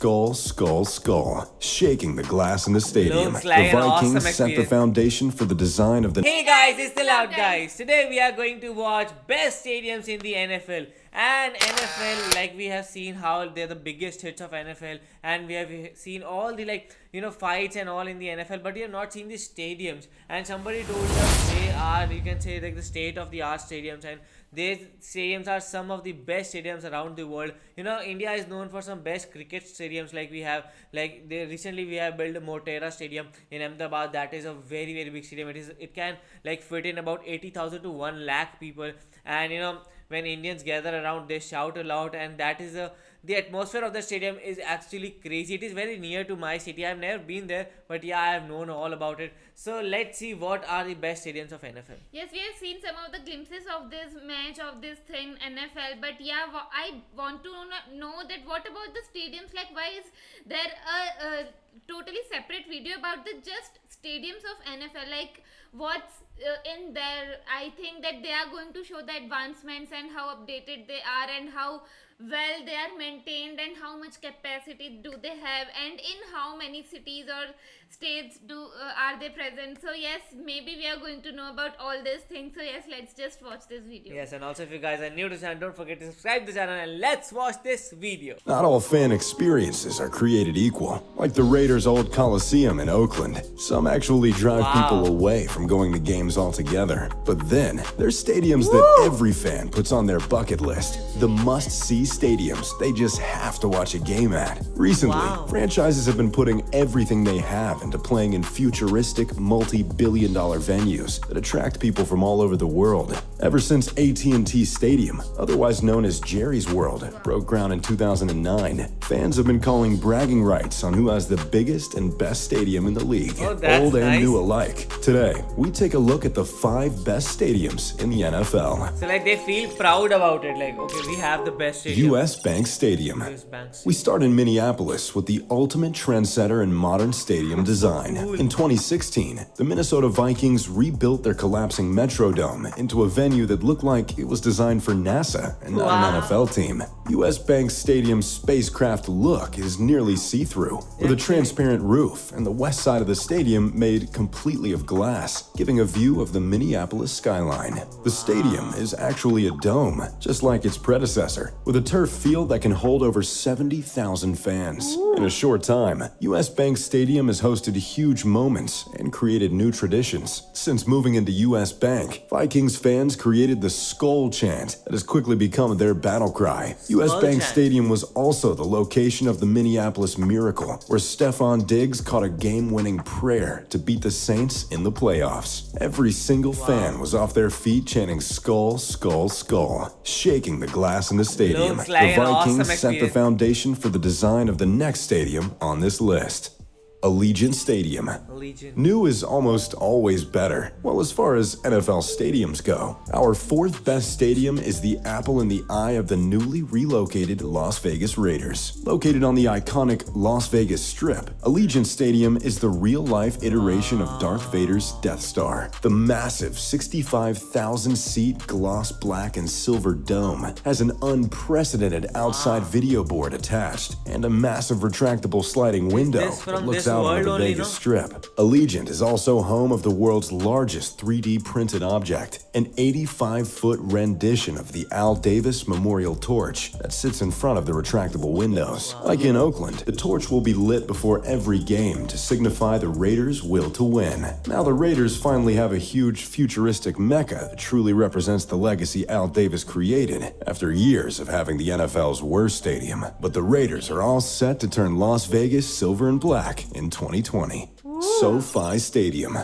Skull, skull, skull, shaking the glass in the stadium. Looks like the an Vikings awesome set the experience. foundation for the design of the... Hey guys, it's the Loud Guys. Today we are going to watch best stadiums in the NFL. And NFL, like we have seen how they're the biggest hits of NFL, and we have seen all the fights and all in the NFL, but we have not seen the stadiums. And somebody told us they are, you can say, like the state of the art stadiums, and these stadiums are some of the best stadiums around the world. India is known for some best cricket stadiums. Like we have, recently we have built a Motera Stadium in Ahmedabad. That is a very very big stadium. It can fit in about 80,000 to 1 lakh people, and when Indians gather around, they shout a lot, and that is the atmosphere of the stadium is actually crazy. It is very near to my city. I've never been there, but yeah, I have known all about it. So let's see what are the best stadiums of NFL. Yes, we have seen some of the glimpses of this match, of this thing, NFL. But yeah, I want to know that what about the stadiums? Like, why is there a totally separate video about the just stadiums of NFL? Like, what's in there? I think that they are going to show the advancements and how updated they are and how well they are maintained and how much capacity do they have and in how many cities or states are they present. So yes, maybe we are going to know about all these things. So yes, let's just watch this video. Yes, and also if you guys are new to the channel, don't forget to subscribe to the channel and let's watch this video. Not all fan experiences are created equal. Like the Raiders' old Coliseum in Oakland. Some actually drive people away from going to games altogether. But then, there's stadiums that every fan puts on their bucket list. The must-see stadiums they just have to watch a game at. Recently, franchises have been putting everything they have into playing in futuristic, multi-billion-dollar venues that attract people from all over the world. Ever since at&t Stadium, otherwise known as Jerry's World, broke ground in 2009, fans have been calling bragging rights on who has the biggest and best stadium in the league, old and new alike. Today, we take a look at the 5 best stadiums in the NFL. So they feel proud about it. Okay, we have the best stadium. US Bank Stadium. We start in Minneapolis with the ultimate trendsetter in modern stadium design. In 2016, the Minnesota Vikings rebuilt their collapsing Metrodome into a venue that looked like it was designed for NASA and not an NFL team. US Bank Stadium's spacecraft look is nearly see-through, with a transparent roof and the west side of the stadium made completely of glass, giving a view of the Minneapolis skyline. The stadium is actually a dome, just like its predecessor, with a turf field that can hold over 70,000 fans. In a short time, US Bank Stadium has hosted huge moments and created new traditions. Since moving into US Bank, Vikings fans created the Skull Chant that has quickly become their battle cry. US Bank Stadium was also the location of the Minneapolis Miracle, where Stefon Diggs caught a game-winning prayer to beat the Saints in the playoffs. Every single fan was off their feet chanting skull, skull, skull, shaking the glass in the stadium. Looks like the an awesome Vikings set the experience. foundation for the design of the next stadium on this list. Allegiant Stadium. New is almost always better. Well, as far as NFL stadiums go, our 4th best stadium is the apple in the eye of the newly relocated Las Vegas Raiders. Located on the iconic Las Vegas Strip, Allegiant Stadium is the real-life iteration of Darth Vader's Death Star. The massive 65,000-seat gloss black and silver dome has an unprecedented outside video board attached and a massive retractable sliding window that looks out on the Vegas Strip. Allegiant is also home of the world's largest 3D printed object, an 85-foot rendition of the Al Davis Memorial Torch that sits in front of the retractable windows. Like in Oakland, the torch will be lit before every game to signify the Raiders' will to win. Now the Raiders finally have a huge futuristic mecca that truly represents the legacy Al Davis created after years of having the NFL's worst stadium. But the Raiders are all set to turn Las Vegas silver and black in 2020. SoFi Stadium.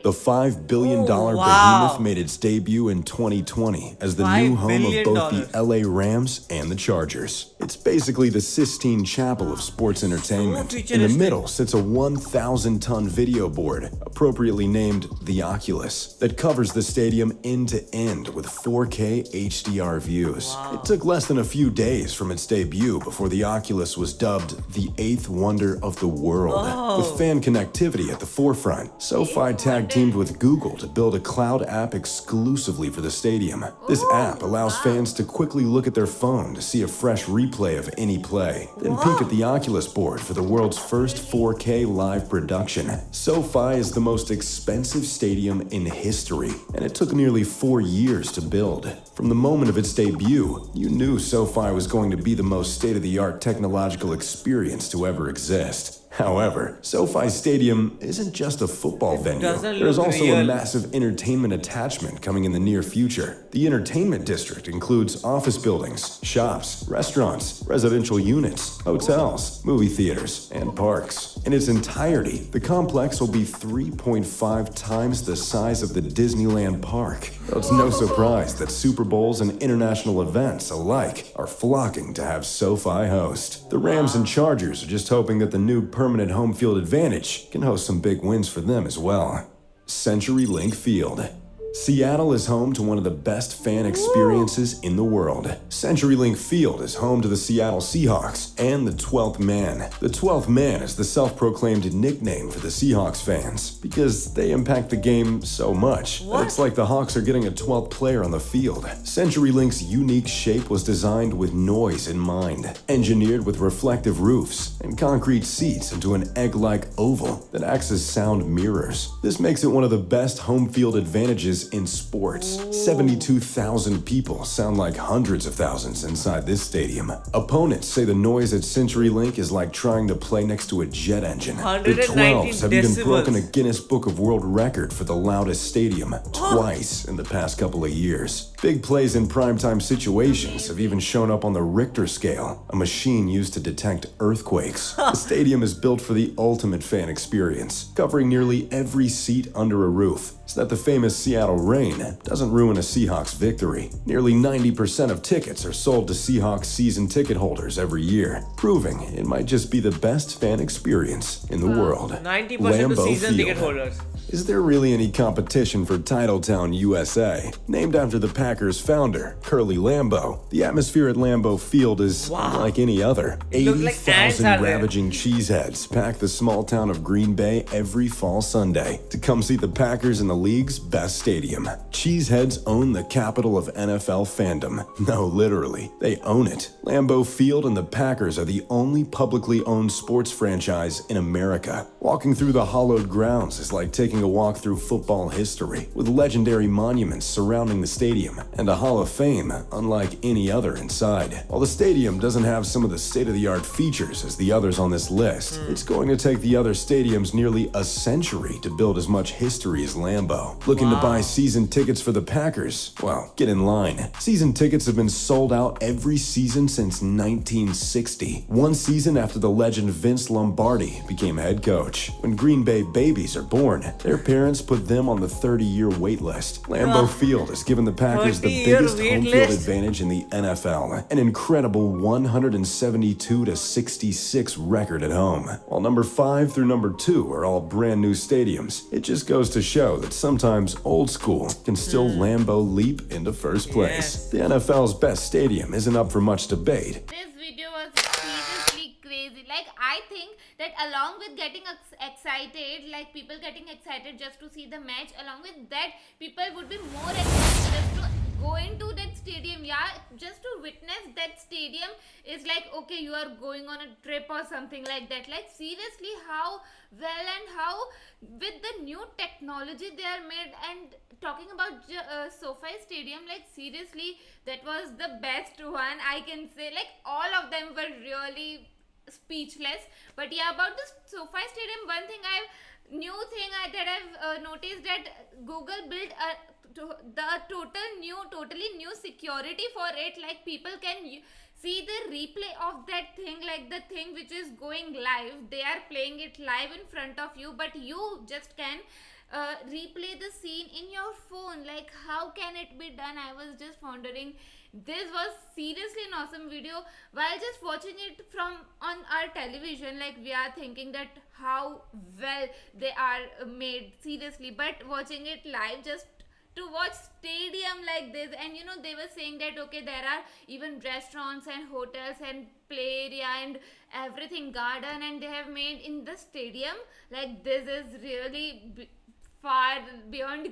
The $5 billion behemoth made its debut in 2020 as the new home of both the LA Rams and the Chargers. It's basically the Sistine Chapel of sports entertainment. In the middle sits a 1,000-ton video board, appropriately named the Oculus, that covers the stadium end-to-end with 4K HDR views. It took less than a few days from its debut before the Oculus was dubbed the 8th wonder of the world. With fan connectivity at the forefront, SoFi tagged teamed with Google to build a cloud app exclusively for the stadium. This app allows fans to quickly look at their phone to see a fresh replay of any play, then peek at the Oculus board for the world's first 4K live production. SoFi is the most expensive stadium in history, and it took nearly 4 years to build. From the moment of its debut, you knew SoFi was going to be the most state-of-the-art technological experience to ever exist. However, SoFi Stadium isn't just a football venue. There's also a massive entertainment attachment coming in the near future. The entertainment district includes office buildings, shops, restaurants, residential units, hotels, movie theaters, and parks. In its entirety, the complex will be 3.5 times the size of the Disneyland park. So it's no surprise that Super Bowls and international events alike are flocking to have SoFi host. The Rams and Chargers are just hoping that the new permanent home field advantage can host some big wins for them as well. CenturyLink Field. Seattle is home to one of the best fan experiences in the world. CenturyLink Field is home to the Seattle Seahawks and the 12th Man. The 12th Man is the self-proclaimed nickname for the Seahawks fans because they impact the game so much that it's like the Hawks are getting a 12th player on the field. CenturyLink's unique shape was designed with noise in mind, engineered with reflective roofs and concrete seats into an egg-like oval that acts as sound mirrors. This makes it one of the best home field advantages in sports. 72,000 people sound like hundreds of thousands inside this stadium. Opponents say the noise at CenturyLink is like trying to play next to a jet engine. The 12s have even broken a Guinness Book of World Record for the loudest stadium twice in the past couple of years. Big plays in primetime situations have even shown up on the Richter scale, a machine used to detect earthquakes. The stadium is built for the ultimate fan experience, covering nearly every seat under a roof, so that the famous Seattle rain doesn't ruin a Seahawks victory. Nearly 90% of tickets are sold to Seahawks season ticket holders every year, proving it might just be the best fan experience in the world. 90% Lambeau to season Field. ticket holders. Is there really any competition for Titletown, USA? Named after the Packers founder, Curly Lambeau, the atmosphere at Lambeau Field is unlike any other. Look like ants 80,000 out there. ravaging cheeseheads pack the small town of Green Bay every fall Sunday to come see the Packers in the league's best stadium. Cheeseheads own the capital of NFL fandom. No, literally, they own it. Lambeau Field and the Packers are the only publicly owned sports franchise in America. Walking through the hallowed grounds is like taking a walk through football history, with legendary monuments surrounding the stadium and a Hall of Fame unlike any other inside. While the stadium doesn't have some of the state-of-the-art features as the others on this list, it's going to take the other stadiums nearly a century to build as much history as Lambeau. Looking to buy season tickets for the Packers? Well, get in line. Season tickets have been sold out every season since 1960, one season after the legend Vince Lombardi became head coach. When Green Bay babies are born, their parents put them on the 30-year wait list. Lambeau Field has given the Packers the 30-year biggest home wait field list? advantage in the NFL, an incredible 172-66 record at home. While number 5 through number 2 are all brand new stadiums, it just goes to show that sometimes old school can still Lambeau leap into first place. The NFL's best stadium isn't up for much debate. This video was seriously crazy. Like, I think that along with getting excited, like people getting excited just to see the match, along with that, people would be more excited just to go into that stadium. Just to witness that stadium is like, okay, you are going on a trip or something like that. Like, seriously, how well and how with the new technology they are made. And talking about SoFi Stadium, like seriously, that was the best one, I can say. Like, all of them were really speechless. But yeah, about this SoFi Stadium, one thing that I've noticed, that Google built totally new security for it. Like, people can see the replay of that thing, like the thing which is going live. They are playing it live in front of you, but you just can replay the scene in your phone. Like, how can it be done? I was just wondering. This was seriously an awesome video. While just watching it on our television, like, we are thinking that how well they are made, seriously. But watching it live, just to watch stadium like this, and they were saying that okay, there are even restaurants and hotels and play area and everything, garden, and they have made in the stadium. Like, this is really far beyond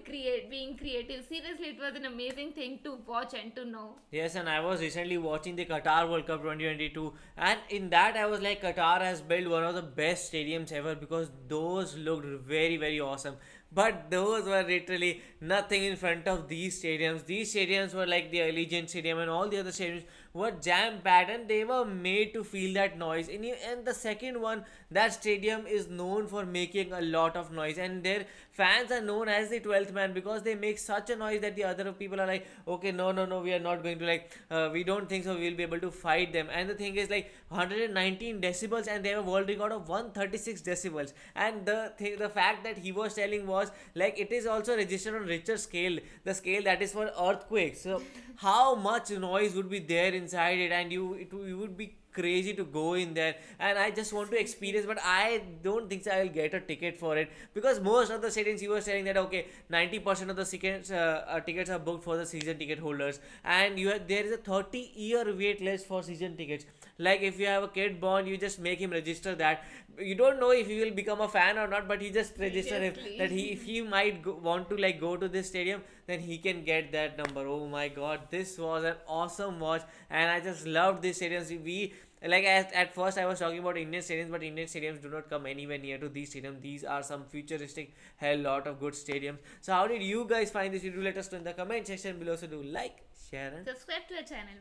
being creative. Seriously, it was an amazing thing to watch and to know. Yes, and I was recently watching the Qatar World Cup 2022, and in that I was like, Qatar has built one of the best stadiums ever because those looked very, very awesome. But those were literally nothing in front of these stadiums. These stadiums were like the Allegiant Stadium and all the other stadiums were jam-packed, and they were made to feel that noise. And the second one, that stadium is known for making a lot of noise, and their fans are known as the 12th man because they make such a noise that the other people are like, okay, no, no, no, we are not going to we don't think so we'll be able to fight them. And the thing is, like, 119 decibels, and they have a world record of 136 decibels. And the fact that he was telling was, like, it is also registered on Richter scale, the scale that is for earthquakes. So how much noise would be there inside it, and you would be crazy to go in there. And I just want to experience, but I don't think so I'll get a ticket for it, because most of the stadiums you were saying that okay, 90% of the tickets are booked for the season ticket holders, and there is a 30-year wait list for season tickets. Like, if you have a kid born, you just make him register that. You don't know if he will become a fan or not, but you just register him that if he might want to like go to this stadium, then he can get that number. Oh my god, this was an awesome watch, and I just loved these stadiums. We like at first I was talking about Indian stadiums, but Indian stadiums do not come anywhere near to these stadiums. These are some futuristic hell lot of good stadiums. So how did you guys find this video? Let us know in the comment section below. So do like, share, and Subscribe to our channel.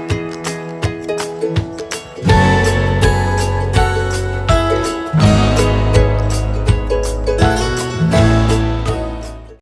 bye.